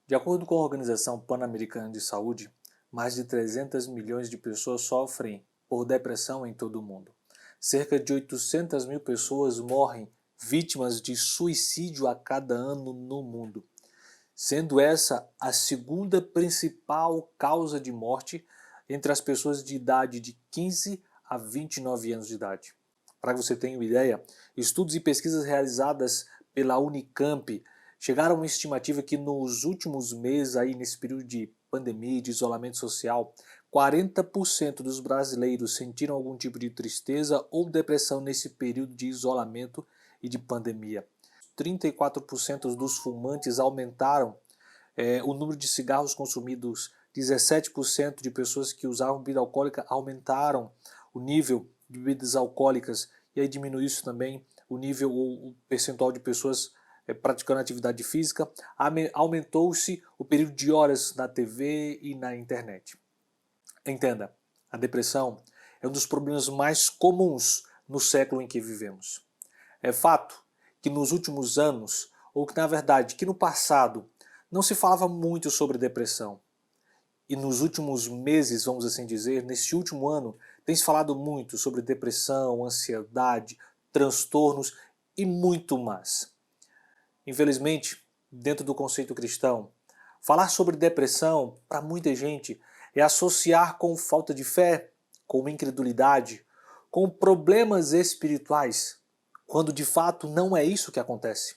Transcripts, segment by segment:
De acordo com a Organização Pan-Americana de Saúde, mais de 300 milhões de pessoas sofrem por depressão em todo o mundo. Cerca de 800 mil pessoas morrem vítimas de suicídio a cada ano no mundo, sendo essa a segunda principal causa de morte entre as pessoas de idade de 15 a 29 anos de idade. Para que você tenha uma ideia, estudos e pesquisas realizadas pela Unicamp chegaram a uma estimativa que nos últimos meses, aí, nesse período de pandemia e de isolamento social, 40% dos brasileiros sentiram algum tipo de tristeza ou depressão nesse período de isolamento e de pandemia. 34% dos fumantes aumentaram o número de cigarros consumidos, 17% de pessoas que usavam bebida alcoólica aumentaram o nível de bebidas alcoólicas, e aí diminui isso também o nível ou o percentual de pessoas praticando atividade física. Aumentou-se o período de horas na TV e na internet. Entenda, a depressão é um dos problemas mais comuns no século em que vivemos. É fato que nos últimos anos, ou que na verdade que no passado, não se falava muito sobre depressão. E nos últimos meses, vamos assim dizer, neste último ano, tem se falado muito sobre depressão, ansiedade, transtornos e muito mais. Infelizmente, dentro do conceito cristão, falar sobre depressão, para muita gente, é associar com falta de fé, com incredulidade, com problemas espirituais, quando de fato não é isso que acontece.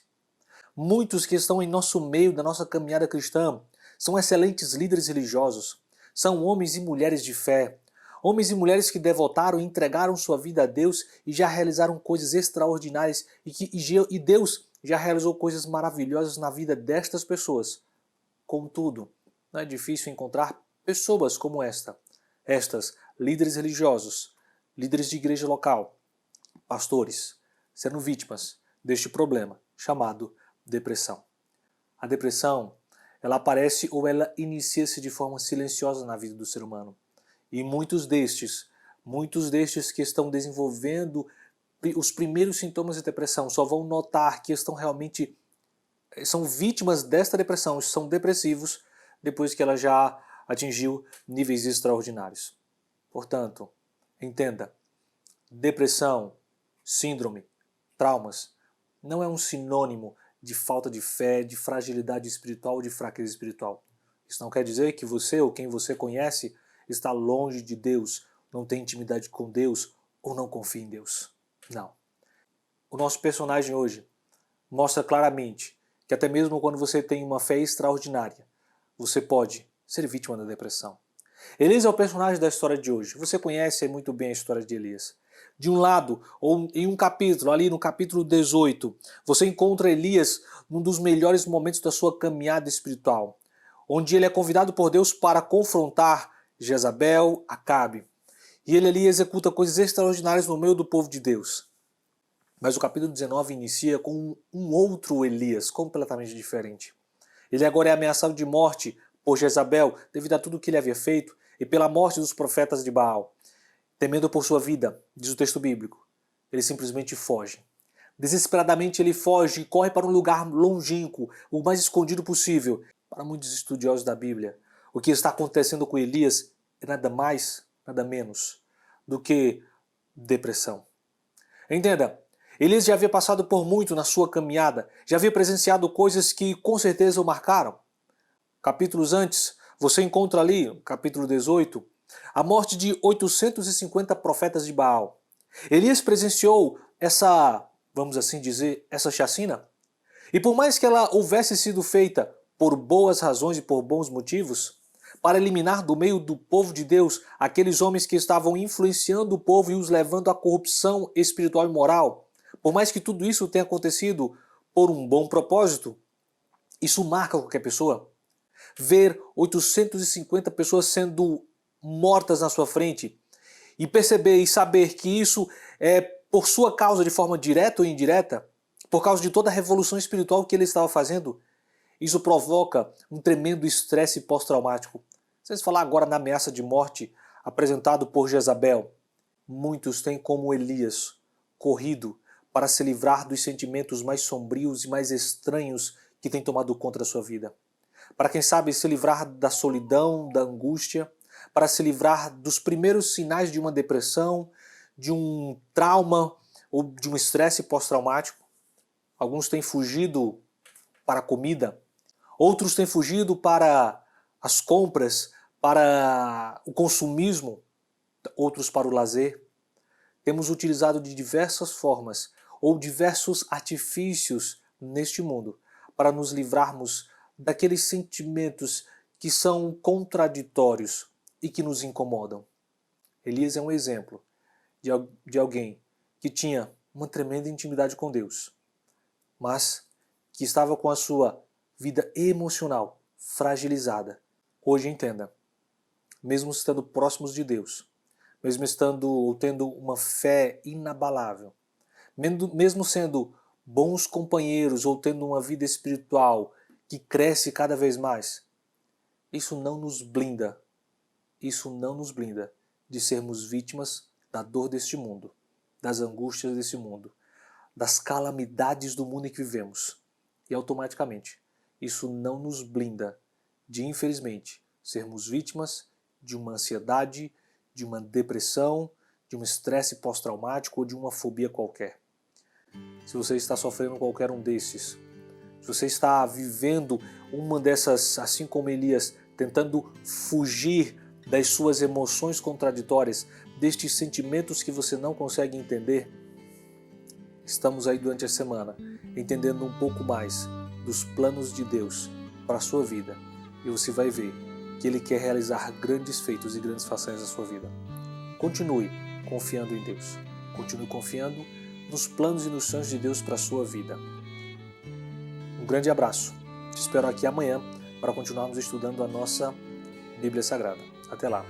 Muitos que estão em nosso meio, da nossa caminhada cristã, são excelentes líderes religiosos, são homens e mulheres de fé, homens e mulheres que devotaram e entregaram sua vida a Deus e já realizaram coisas extraordinárias e Deus já realizou coisas maravilhosas na vida destas pessoas. Contudo, não é difícil encontrar pessoas como estas líderes religiosos, líderes de igreja local, pastores, sendo vítimas deste problema chamado depressão. A depressão, ela aparece ou ela inicia-se de forma silenciosa na vida do ser humano. E muitos destes que estão desenvolvendo os primeiros sintomas de depressão só vão notar que são vítimas desta depressão, são depressivos, depois que ela já atingiu níveis extraordinários. Portanto, entenda, depressão, síndrome, traumas, não é um sinônimo de falta de fé, de fragilidade espiritual ou de fraqueza espiritual. Isso não quer dizer que você ou quem você conhece está longe de Deus, não tem intimidade com Deus ou não confia em Deus. Não. O nosso personagem hoje mostra claramente que até mesmo quando você tem uma fé extraordinária, você pode ser vítima da depressão. Elias é o personagem da história de hoje. Você conhece muito bem a história de Elias. De um lado, ou em um capítulo, ali no capítulo 18, você encontra Elias num dos melhores momentos da sua caminhada espiritual, onde ele é convidado por Deus para confrontar Jezabel, Acabe. E ele ali executa coisas extraordinárias no meio do povo de Deus. Mas o capítulo 19 inicia com um outro Elias, completamente diferente. Ele agora é ameaçado de morte por Jezabel, devido a tudo o que ele havia feito, e pela morte dos profetas de Baal. Temendo por sua vida, diz o texto bíblico, ele simplesmente foge. Desesperadamente ele foge e corre para um lugar longínquo, o mais escondido possível. Para muitos estudiosos da Bíblia, o que está acontecendo com Elias é nada mais, nada menos do que depressão. Entenda, Elias já havia passado por muito na sua caminhada, já havia presenciado coisas que com certeza o marcaram. Capítulos antes, você encontra ali, no capítulo 18, a morte de 850 profetas de Baal. Elias presenciou vamos assim dizer, essa chacina. E por mais que ela houvesse sido feita por boas razões e por bons motivos, para eliminar do meio do povo de Deus aqueles homens que estavam influenciando o povo e os levando à corrupção espiritual e moral, por mais que tudo isso tenha acontecido por um bom propósito, isso marca qualquer pessoa. Ver 850 pessoas sendo mortas na sua frente e perceber e saber que isso é por sua causa de forma direta ou indireta, por causa de toda a revolução espiritual que ele estava fazendo, isso provoca um tremendo estresse pós-traumático. Vocês falar agora na ameaça de morte apresentado por Jezabel, muitos têm como Elias corrido para se livrar dos sentimentos mais sombrios e mais estranhos que têm tomado conta da sua vida. para quem sabe se livrar da solidão, da angústia, para se livrar dos primeiros sinais de uma depressão, de um trauma ou de um estresse pós-traumático. Alguns têm fugido para a comida, outros têm fugido para as compras, para o consumismo, outros para o lazer. Temos utilizado de diversas formas ou diversos artifícios neste mundo para nos livrarmos daqueles sentimentos que são contraditórios e que nos incomodam. Elias é um exemplo de alguém que tinha uma tremenda intimidade com Deus, mas que estava com a sua vida emocional fragilizada. Hoje entenda, mesmo estando próximos de Deus, mesmo estando ou tendo uma fé inabalável, mesmo sendo bons companheiros ou tendo uma vida espiritual que cresce cada vez mais, isso não nos blinda de sermos vítimas da dor deste mundo, das angústias desse mundo, das calamidades do mundo em que vivemos. E automaticamente, isso não nos blinda de, infelizmente, sermos vítimas de uma ansiedade, de uma depressão, de um estresse pós-traumático ou de uma fobia qualquer. Se você está sofrendo qualquer um desses, se você está vivendo uma dessas, assim como Elias, tentando fugir das suas emoções contraditórias, destes sentimentos que você não consegue entender, estamos aí durante a semana entendendo um pouco mais dos planos de Deus para a sua vida. E você vai ver que Ele quer realizar grandes feitos e grandes façanhas na sua vida. Continue confiando em Deus. Continue confiando nos planos e nos sonhos de Deus para a sua vida. Um grande abraço. Te espero aqui amanhã para continuarmos estudando a nossa Bíblia Sagrada. Até lá.